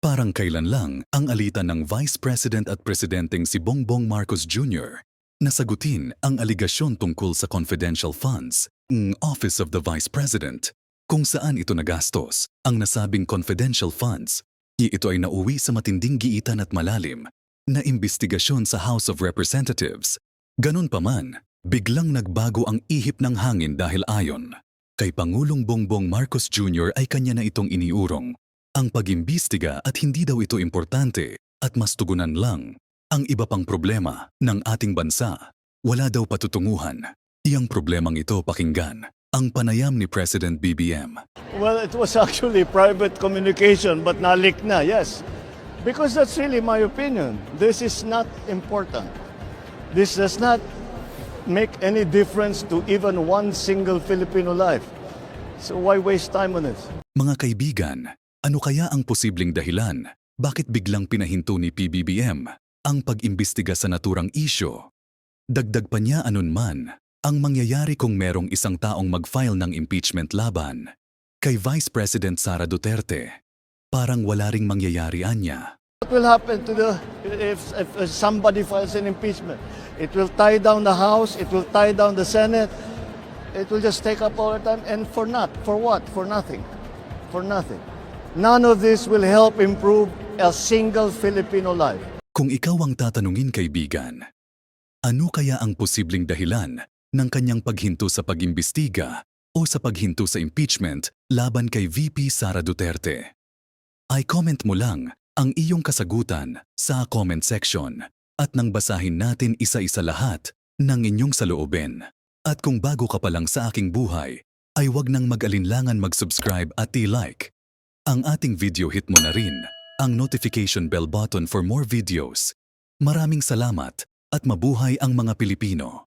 Parang kailan lang ang alitan ng Vice President at Presidenteng si Bongbong Marcos Jr. na sagutin ang aligasyon tungkol sa confidential funds ng Office of the Vice President kung saan ito nagastos. Ang nasabing confidential funds, ito ay nauwi sa matinding giitan at malalim na imbestigasyon sa House of Representatives. Ganun pa man, biglang nagbago ang ihip ng hangin dahil ayon kay Pangulong Bongbong Marcos Jr. ay kanya na itong iniurong ang pag-imbestiga at hindi daw ito importante at mas tugunan lang ang iba pang problema ng ating bansa. Wala daw patutunguhan. Iyang problemang ito pakinggan ang panayam ni President BBM. Well, it was actually private communication but nalik na, yes. Because that's really my opinion. This is not important. This does not make any difference to even one single Filipino life. So why waste time on it? Mga kaibigan, ano kaya ang posibleng dahilan? Bakit biglang pinahinto ni PBBM ang pag-imbestiga sa naturang isyo? Dagdag pa niya anunman ang mangyayari kung merong isang taong mag-file ng impeachment laban kay Vice President Sara Duterte. Parang wala ring mangyayari anya. What will happen to if somebody files an impeachment? It will tie down the House, it will tie down the Senate, it will just take up all the time, and for what? For nothing. For nothing. None of this will help improve a single Filipino life. Kung ikaw ang tatanungin kaibigan, ano kaya ang posibleng dahilan ng kanyang paghinto sa pag-imbestiga o sa paghinto sa impeachment laban kay VP Sara Duterte? Ay comment mo lang ang iyong kasagutan sa comment section at nang basahin natin isa-isa lahat ng inyong saloobin. At kung bago ka pa lang sa aking buhay, ay wag nang mag-alinlangan mag-subscribe at i-like ang ating video. Hit mo na rin ang notification bell button for more videos. Maraming salamat at mabuhay ang mga Pilipino.